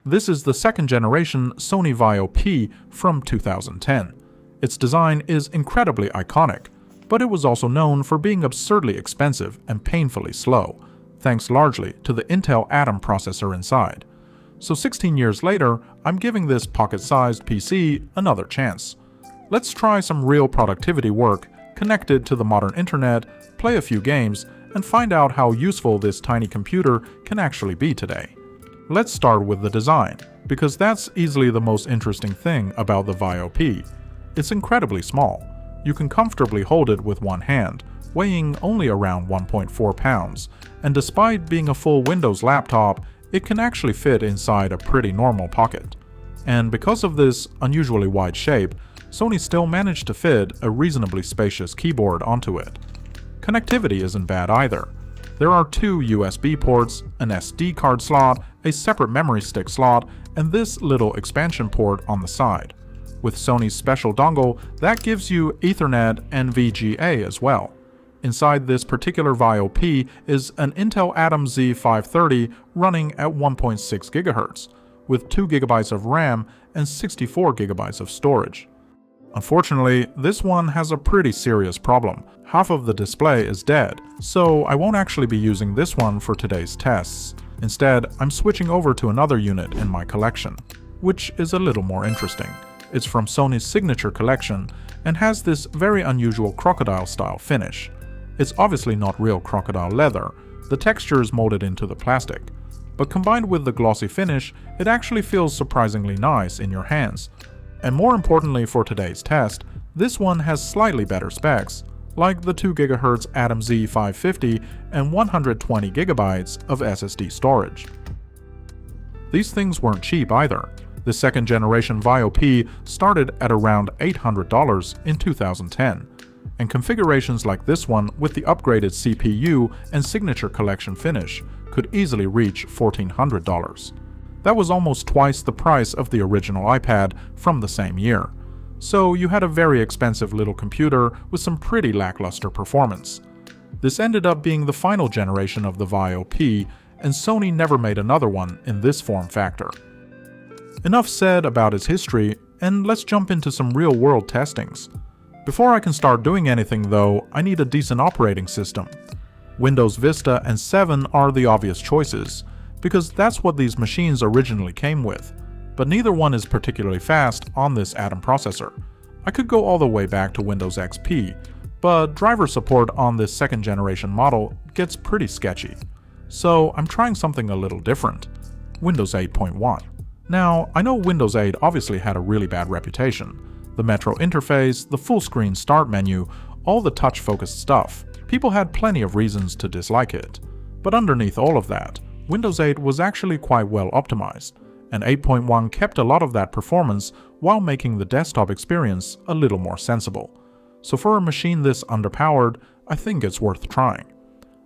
This is the second generation Sony Vaio P from 2010. Its design is incredibly iconic, but it was also known for being absurdly expensive and painfully slow, thanks largely to the Intel Atom processor inside. So 16 years later, I'm giving this pocket-sized PC another chance. Let's try some real productivity work, connected to the modern internet, play a few games, and find out how useful this tiny computer can actually be today. Let's start with the design, because that's easily the most interesting thing about the Vaio P. It's incredibly small. You can comfortably hold it with one hand, weighing only around 1.4 pounds, and despite being a full Windows laptop, it can actually fit inside a pretty normal pocket. And because of this unusually wide shape, Sony still managed to fit a reasonably spacious keyboard onto it. Connectivity isn't bad either. There are two USB ports, an SD card slot, a separate memory stick slot, and this little expansion port on the side. With Sony's special dongle, that gives you Ethernet and VGA as well. Inside this particular Vaio P is an Intel Atom Z530 running at 1.6 GHz, with 2 GB of RAM and 64 GB of storage. Unfortunately, this one has a pretty serious problem. Half of the display is dead, so I won't actually be using this one for today's tests. Instead, I'm switching over to another unit in my collection, which is a little more interesting. It's from Sony's signature collection and has this very unusual crocodile-style finish. It's obviously not real crocodile leather, the texture is molded into the plastic. But combined with the glossy finish, it actually feels surprisingly nice in your hands. And more importantly for today's test, this one has slightly better specs, like the 2 GHz Atom Z550 and 120 GB of SSD storage. These things weren't cheap either. The second generation Vaio P started at around $800 in 2010, and configurations like this one with the upgraded CPU and signature collection finish could easily reach $1,400. That was almost twice the price of the original iPad from the same year. So you had a very expensive little computer with some pretty lackluster performance. This ended up being the final generation of the Vaio P, and Sony never made another one in this form factor. Enough said about its history, and let's jump into some real-world testings. Before I can start doing anything though, I need a decent operating system. Windows Vista and 7 are the obvious choices, because that's what these machines originally came with, but neither one is particularly fast on this Atom processor. I could go all the way back to Windows XP, but driver support on this second generation model gets pretty sketchy. So I'm trying something a little different, Windows 8.1. Now, I know Windows 8 obviously had a really bad reputation. The Metro interface, the full-screen start menu, all the touch-focused stuff. People had plenty of reasons to dislike it. But underneath all of that, Windows 8 was actually quite well optimized, and 8.1 kept a lot of that performance while making the desktop experience a little more sensible. So for a machine this underpowered, I think it's worth trying.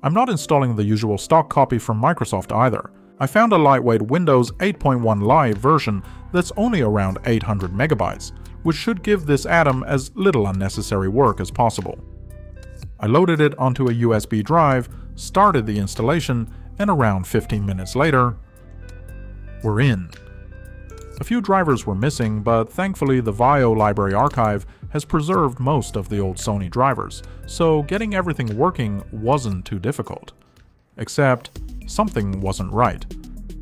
I'm not installing the usual stock copy from Microsoft either. I found a lightweight Windows 8.1 Live version that's only around 800 megabytes, which should give this Atom as little unnecessary work as possible. I loaded it onto a USB drive, started the installation, and around 15 minutes later, we're in. A few drivers were missing, but thankfully the Vaio library archive has preserved most of the old Sony drivers, so getting everything working wasn't too difficult. Except, something wasn't right.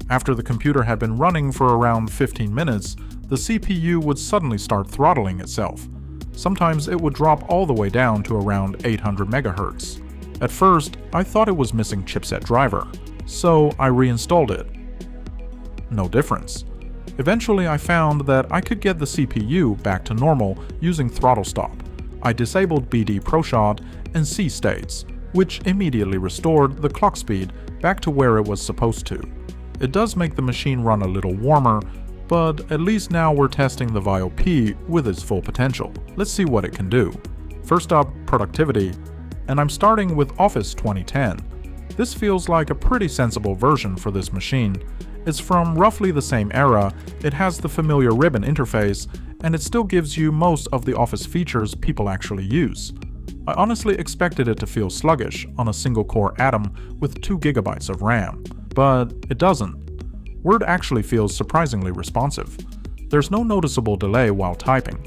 After the computer had been running for around 15 minutes, the CPU would suddenly start throttling itself. Sometimes it would drop all the way down to around 800 MHz. At first, I thought it was missing chipset driver, so I reinstalled it. No difference. Eventually I found that I could get the CPU back to normal using throttle stop. I disabled BD ProShot and C states, which immediately restored the clock speed back to where it was supposed to. It does make the machine run a little warmer, but at least now we're testing the Vaio P with its full potential. Let's see what it can do. First up, productivity, and I'm starting with Office 2010. This feels like a pretty sensible version for this machine. It's from roughly the same era, it has the familiar ribbon interface, and it still gives you most of the Office features people actually use. I honestly expected it to feel sluggish on a single-core Atom with 2 GB of RAM, but it doesn't. Word actually feels surprisingly responsive. There's no noticeable delay while typing.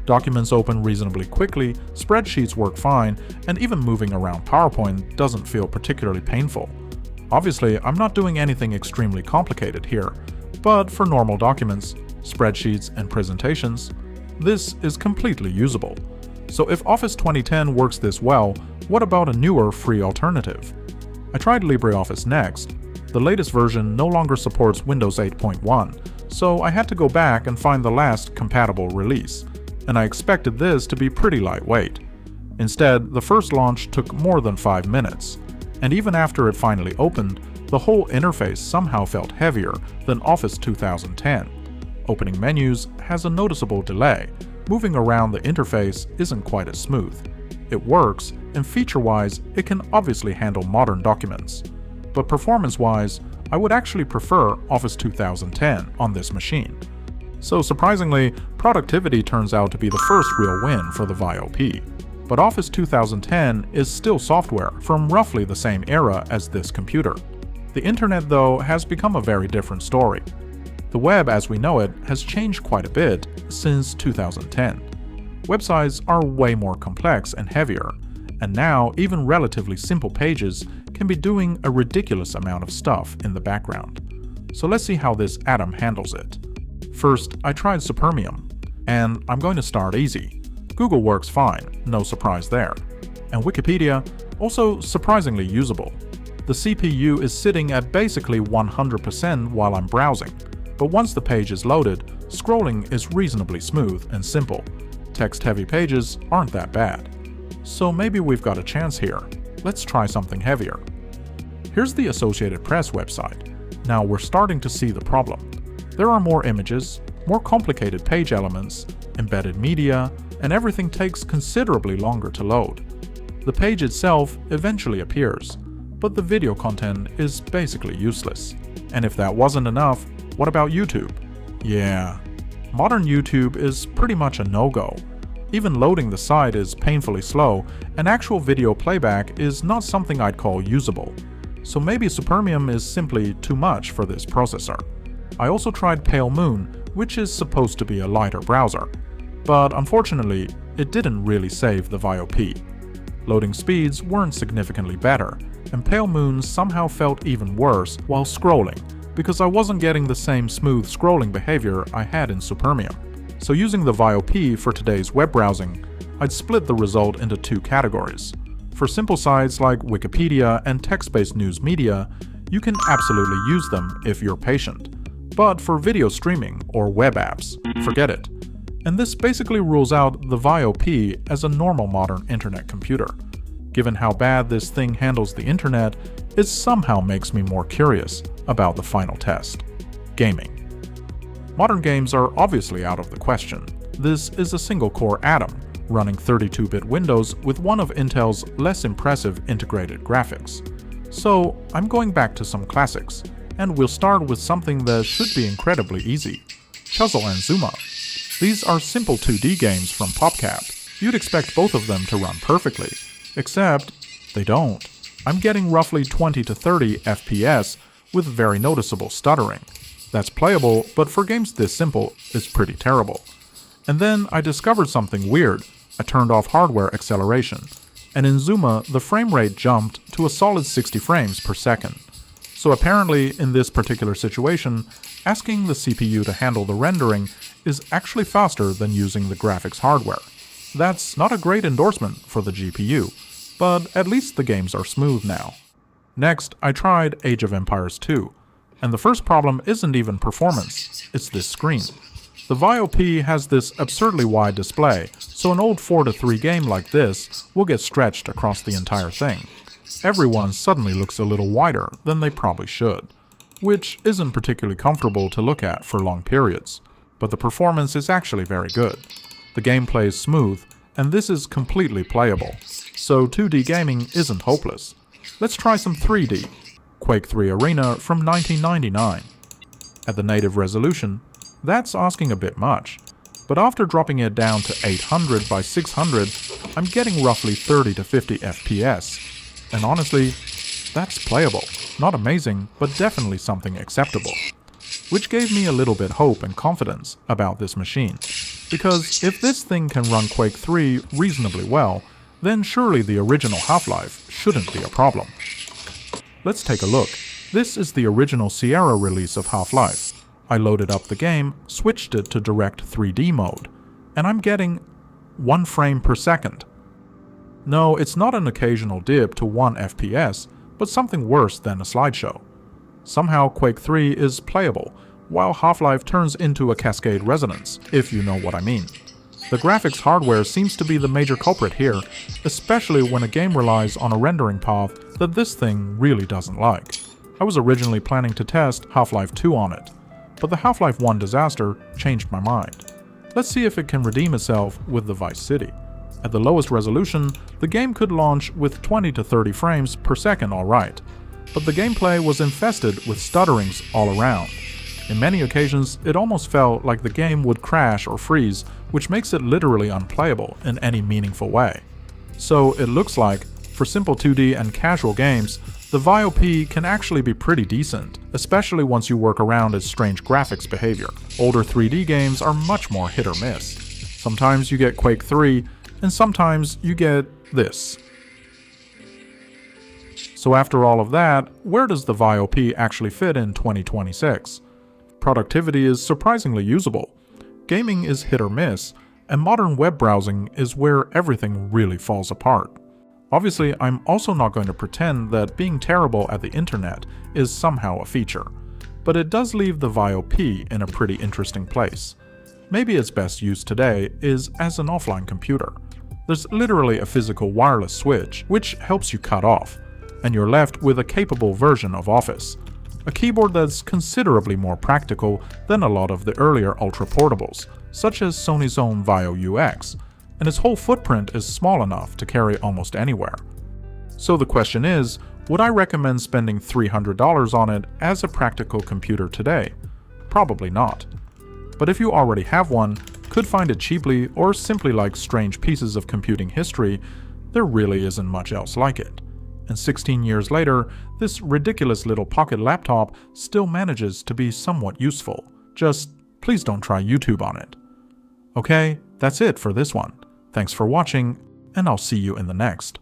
Documents open reasonably quickly, spreadsheets work fine, and even moving around PowerPoint doesn't feel particularly painful. Obviously, I'm not doing anything extremely complicated here, but for normal documents, spreadsheets, and presentations, this is completely usable. So if Office 2010 works this well, what about a newer free alternative? I tried LibreOffice next. The latest version no longer supports Windows 8.1, so I had to go back and find the last compatible release, and I expected this to be pretty lightweight. Instead, the first launch took more than 5 minutes, and even after it finally opened, the whole interface somehow felt heavier than Office 2010. Opening menus has a noticeable delay. Moving around the interface isn't quite as smooth. It works, and feature-wise, it can obviously handle modern documents. But performance-wise, I would actually prefer Office 2010 on this machine. So surprisingly, productivity turns out to be the first real win for the Vaio P. But Office 2010 is still software from roughly the same era as this computer. The internet, though, has become a very different story. The web as we know it has changed quite a bit since 2010. Websites are way more complex and heavier, and now even relatively simple pages can be doing a ridiculous amount of stuff in the background. So let's see how this atom handles it. First, I tried Supermium, and I'm going to start easy. Google works fine, no surprise there. And Wikipedia, also surprisingly usable. The CPU is sitting at basically 100% while I'm browsing, but once the page is loaded, scrolling is reasonably smooth and simple. Text-heavy pages aren't that bad. So maybe we've got a chance here. Let's try something heavier. Here's the Associated Press website. Now we're starting to see the problem. There are more images, more complicated page elements, embedded media, and everything takes considerably longer to load. The page itself eventually appears, but the video content is basically useless. And if that wasn't enough, what about YouTube? Yeah, modern YouTube is pretty much a no-go. Even loading the site is painfully slow, and actual video playback is not something I'd call usable. So maybe Supermium is simply too much for this processor. I also tried Pale Moon, which is supposed to be a lighter browser. But unfortunately, it didn't really save the Vaio P. Loading speeds weren't significantly better, and Pale Moon somehow felt even worse while scrolling, because I wasn't getting the same smooth scrolling behavior I had in Supermium. So using the Vaio P for today's web browsing, I'd split the result into two categories. For simple sites like Wikipedia and text-based news media, you can absolutely use them if you're patient. But for video streaming or web apps, forget it. And this basically rules out the Vaio P as a normal modern internet computer. Given how bad this thing handles the internet, it somehow makes me more curious about the final test. Gaming. Modern games are obviously out of the question. This is a single-core Atom, running 32-bit Windows with one of Intel's less impressive integrated graphics. So I'm going back to some classics, and we'll start with something that should be incredibly easy. Chuzzle and Zuma. These are simple 2D games from PopCap. You'd expect both of them to run perfectly, except they don't. I'm getting roughly 20 to 30 FPS with very noticeable stuttering. That's playable, but for games this simple, it's pretty terrible. And then I discovered something weird. I turned off hardware acceleration, and in Zuma the frame rate jumped to a solid 60 frames per second. So apparently in this particular situation, asking the CPU to handle the rendering is actually faster than using the graphics hardware. That's not a great endorsement for the GPU, but at least the games are smooth now. Next, I tried Age of Empires 2, and the first problem isn't even performance, it's this screen. The Vaio P has this absurdly wide display, so an old 4:3 game like this will get stretched across the entire thing. Everyone suddenly looks a little wider than they probably should, which isn't particularly comfortable to look at for long periods, but the performance is actually very good. The gameplay is smooth, and this is completely playable, so 2D gaming isn't hopeless. Let's try some 3D. Quake III Arena from 1999. At the native resolution, that's asking a bit much, but after dropping it down to 800 by 600, I'm getting roughly 30 to 50 FPS. And honestly, that's playable. Not amazing, but definitely something acceptable. which gave me a little bit hope and confidence about this machine. Because if this thing can run Quake III reasonably well, then surely the original Half-Life shouldn't be a problem. Let's take a look. This is the original Sierra release of Half-Life. I loaded up the game, switched it to direct 3D mode, and I'm getting 1 frame per second. No, it's not an occasional dip to 1 FPS, but something worse than a slideshow. Somehow Quake III is playable, while Half-Life turns into a Cascade Resonance, if you know what I mean. The graphics hardware seems to be the major culprit here, especially when a game relies on a rendering path that this thing really doesn't like. I was originally planning to test Half-Life 2 on it, but the Half-Life 1 disaster changed my mind. Let's see if it can redeem itself with the Vice City. At the lowest resolution, the game could launch with 20 to 30 frames per second alright, but the gameplay was infested with stutterings all around. In many occasions, it almost felt like the game would crash or freeze, which makes it literally unplayable in any meaningful way. So it looks like, for simple 2D and casual games, the Vaio P can actually be pretty decent, especially once you work around its strange graphics behavior. Older 3D games are much more hit or miss. Sometimes you get Quake III, and sometimes you get this. So after all of that, where does the Vaio P actually fit in 2026? Productivity is surprisingly usable, gaming is hit or miss, and modern web browsing is where everything really falls apart. Obviously, I'm also not going to pretend that being terrible at the internet is somehow a feature, but it does leave the Vaio P in a pretty interesting place. Maybe its best use today is as an offline computer. There's literally a physical wireless switch, which helps you cut off, and you're left with a capable version of Office. A keyboard that's considerably more practical than a lot of the earlier ultra-portables, such as Sony's own Vaio UX, and its whole footprint is small enough to carry almost anywhere. So the question is, would I recommend spending $300 on it as a practical computer today? Probably not. But if you already have one, could find it cheaply, or simply like strange pieces of computing history, there really isn't much else like it. And 16 years later, this ridiculous little pocket laptop still manages to be somewhat useful. Just please don't try YouTube on it. Okay, that's it for this one. Thanks for watching, and I'll see you in the next.